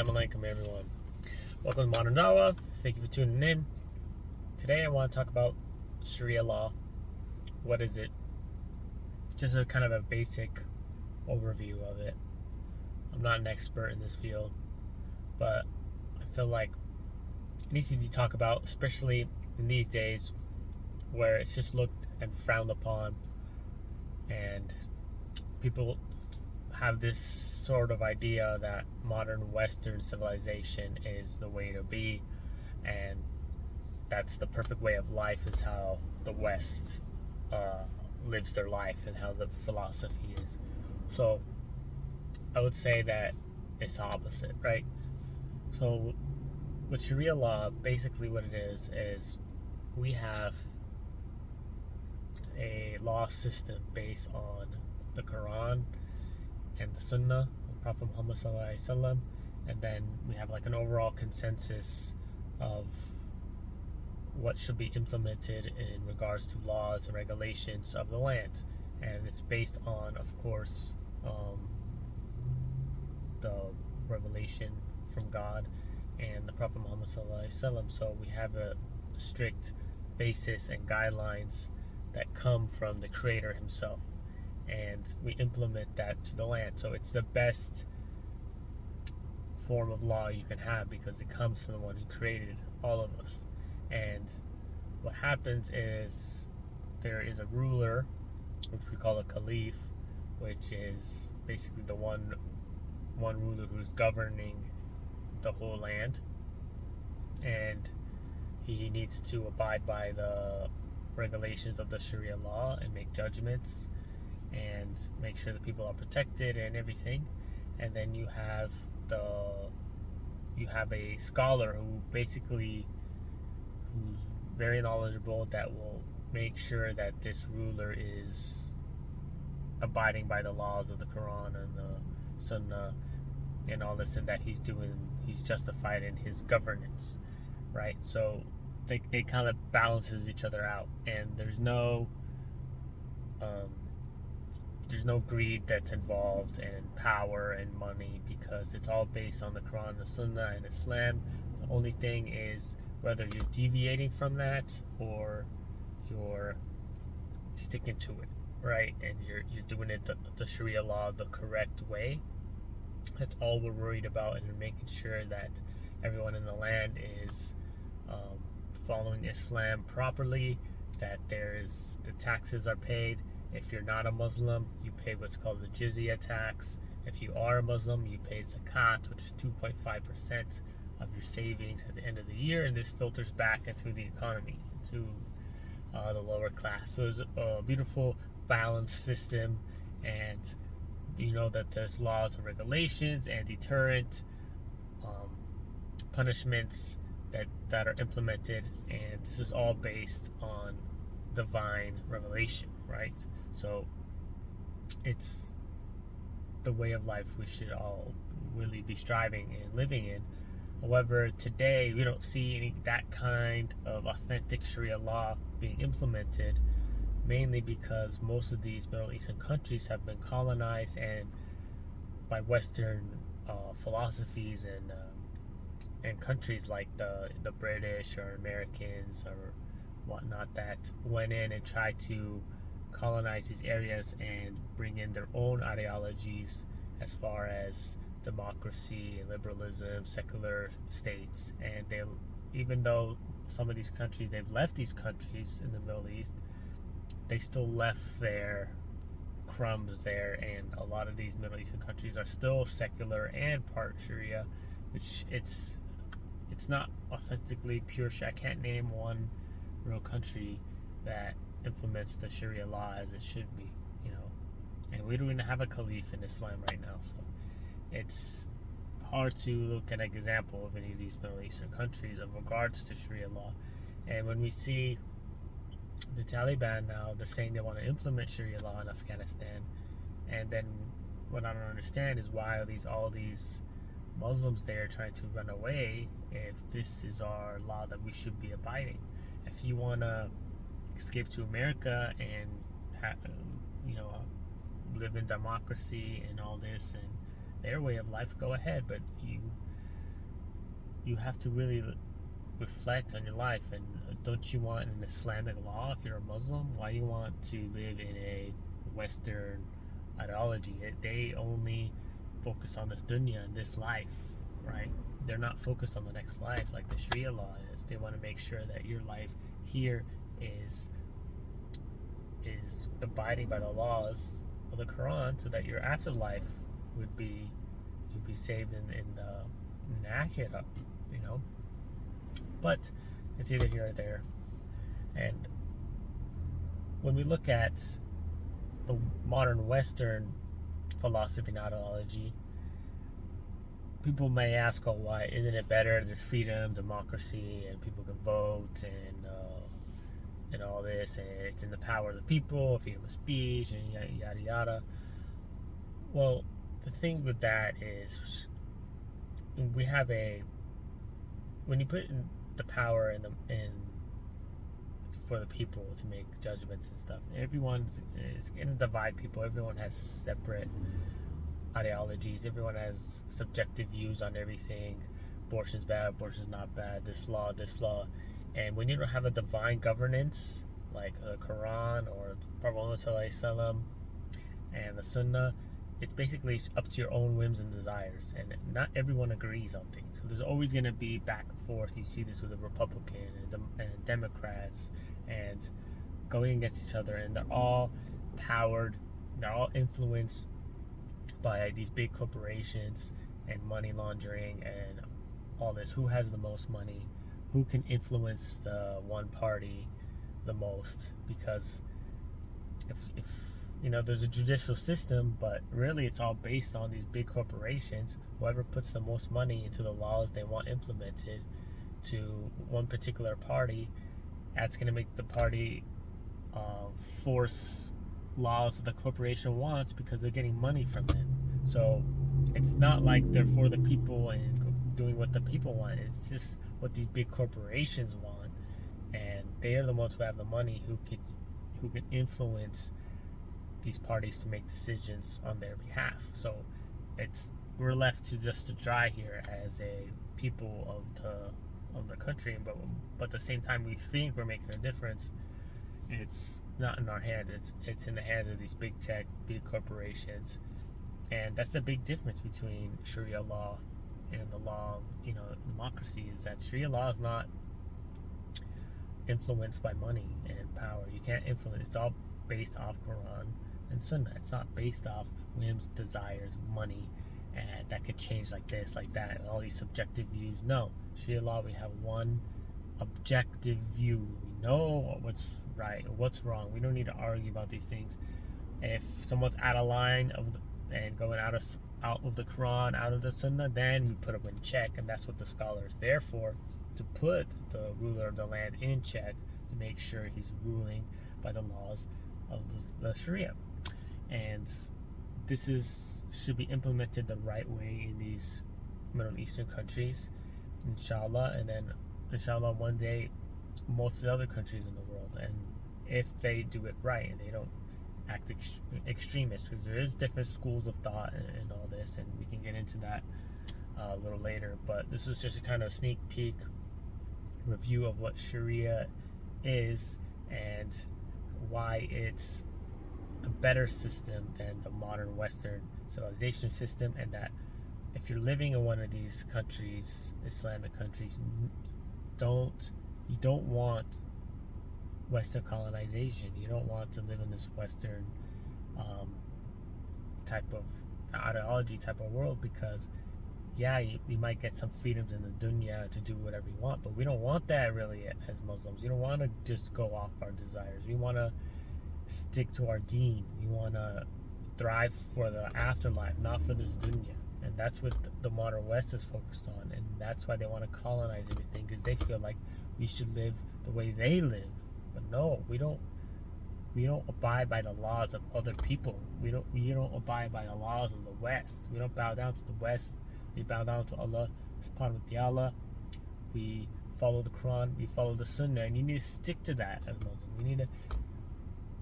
Assalamu alaikum, everyone. Welcome to Modern Dawa. Thank you for tuning in. Today I want to talk about Sharia law. What is it? Just a kind of a basic overview of it. I'm not an expert in this field, but I feel like it needs to be talked about, especially in these days where it's just looked and frowned upon, and people have this sort of idea that modern Western civilization is the way to be, and that's the perfect way of life, is how the West lives their life and how the philosophy is. So I would say that it's the opposite, right? So with Sharia law, basically what it is we have a law system based on the Quran and the Sunnah of Prophet Muhammad Sallallahu Alaihi Wasallam, and then we have like an overall consensus of what should be implemented in regards to laws and regulations of the land, and it's based on, of course, the revelation from God and the Prophet Muhammad Sallallahu Alaihi Wasallam. So we have a strict basis and guidelines that come from the Creator Himself, and we implement that to the land. So it's the best form of law you can have because it comes from the one who created all of us. And what happens is there is a ruler, which we call a caliph, which is basically the one ruler who's governing the whole land, and he needs to abide by the regulations of the Sharia law and make judgments and make sure that people are protected and everything. And then you have a scholar who's very knowledgeable, that will make sure that this ruler is abiding by the laws of the Quran and the Sunnah and all this, and that he's justified in his governance, right? So it kind of balances each other out, and there's no greed that's involved, and power and money, because it's all based on the Quran, the Sunnah, and Islam. The only thing is whether you're deviating from that or you're sticking to it, right? And you're doing it the Sharia law the correct way. That's all we're worried about, and we're making sure that everyone in the land is following Islam properly, that the taxes are paid. If you're not a Muslim, you pay what's called the jizya tax. If you are a Muslim, you pay zakat, which is 2.5% of your savings at the end of the year, and this filters back into the economy, to the lower class. So it's a beautiful, balanced system, and you know that there's laws and regulations and deterrent punishments that are implemented, and this is all based on divine revelation, right? So it's the way of life we should all really be striving and living in. However, today we don't see that kind of authentic Sharia law being implemented, mainly because most of these Middle Eastern countries have been colonized and by Western philosophies and countries like the British or Americans or whatnot, that went in and tried to colonize these areas and bring in their own ideologies as far as democracy and liberalism, secular states. And even though some of these countries, they've left these countries in the Middle East, they still left their crumbs there, and a lot of these Middle Eastern countries are still secular and part Sharia, which it's not authentically pure Sharia. I can't name one real country that implements the Sharia law as it should be, and we don't even have a caliph in Islam right now, so it's hard to look at an example of any of these Middle Eastern countries of regards to Sharia law. And when we see the Taliban now, they're saying they want to implement Sharia law in Afghanistan, and then what I don't understand is why are all these Muslims there trying to run away if this is our law that we should be abiding. If you want to escape to America and live in democracy and all this and their way of life, go ahead, but you you have to really reflect on your life. And don't you want an Islamic law if you're a Muslim? Why do you want to live in a Western ideology? They only focus on this dunya and this life, right? They're not focused on the next life like the Sharia law is. They want to make sure that your life here is abiding by the laws of the Quran, so that your afterlife would be you'd be saved in the akhirah, you know. But it's either here or there. And when we look at the modern Western philosophy and ideology, people may ask, "Oh, why isn't it better? There's freedom, democracy, and people can vote, and all this, and it's in the power of the people, freedom of speech, and yada yada." Well, the thing with that is, we have when you put in the power in for the people to make judgments and stuff, it's going to divide people. Everyone has separate ideologies. Everyone has subjective views on everything. Abortion's bad, abortion's not bad, this law. And when you don't have a divine governance like the Quran or Prophet ﷺ and the Sunnah, it's basically up to your own whims and desires, and not everyone agrees on things. So there's always going to be back and forth. You see this with the Republican and Democrats, and going against each other, and they're all powered, they're all influenced by these big corporations and money laundering and all this. Who has the most money? Who can influence the one party the most? Because if there's a judicial system, but really it's all based on these big corporations. Whoever puts the most money into the laws they want implemented to one particular party, that's going to make the party force laws that the corporation wants, because they're getting money from it. So it's not like they're for the people and doing what the people want. It's just what these big corporations want, and they are the ones who have the money, who can influence these parties to make decisions on their behalf. So we're left to just to try here as a people of the country, but at the same time we think we're making a difference. It's not in our hands. It's in the hands of these big tech, big corporations, and that's the big difference between Sharia law and the law of democracy, is that Sharia law is not influenced by money and power. You can't influence. It's all based off Quran and Sunnah. It's not based off whims, desires, money, and that could change like this, like that, and all these subjective views. No, Sharia law, we have one objective view. We know what's right or what's wrong. We don't need to argue about these things. If someone's out of line and going out of the Quran, out of the Sunnah, then we put them in check, and that's what the scholar is there for, to put the ruler of the land in check, to make sure he's ruling by the laws of the Sharia. And this should be implemented the right way in these Middle Eastern countries, inshallah, and then inshallah one day most of the other countries in the world, and if they do it right and they don't act extremist, because there is different schools of thought and all this, and we can get into that a little later. But this was just a kind of sneak peek review of what Sharia is and why it's a better system than the modern Western civilization system, and that if you're living in one of these countries, Islamic countries, you don't want Western colonization. You don't want to live in this Western type of ideology, type of world, because you might get some freedoms in the dunya to do whatever you want, but we don't want that really as Muslims. We don't want to just go off our desires. We want to stick to our deen. We want to thrive for the afterlife, not for this dunya. And that's what the modern West is focused on, and that's why they want to colonize everything, because they feel like we should live the way they live. But no, we don't abide by the laws of other people. We don't abide by the laws of the West. We don't bow down to the West. We bow down to Allah subhanahu wa ta'ala. We follow the Quran, we follow the Sunnah, and you need to stick to that as Muslims. We need to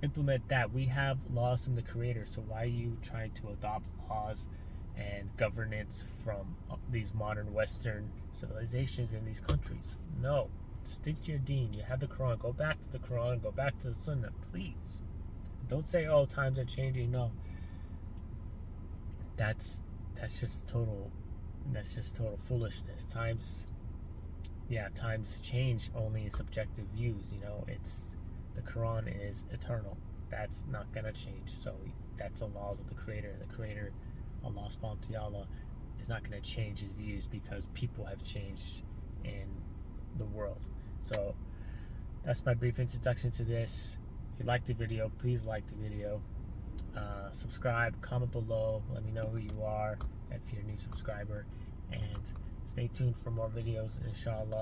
implement that. We have laws from the Creator, so why are you trying to adopt laws and governance from these modern Western civilizations in these countries. No, stick to your deen. You have the Quran. Go back to the Quran. Go back to the Sunnah, please. Don't say, "Oh, times are changing." No, that's just total. That's just total foolishness. Times change only in subjective views. It's the Quran is eternal. That's not gonna change. So that's the laws of the Creator. The Creator, Allah subhanahu wa ta'ala, is not gonna change his views because people have changed in the world. So that's my brief introduction to this. If you liked the video, please like the video. Subscribe, comment below, let me know who you are if you're a new subscriber, and stay tuned for more videos, inshallah.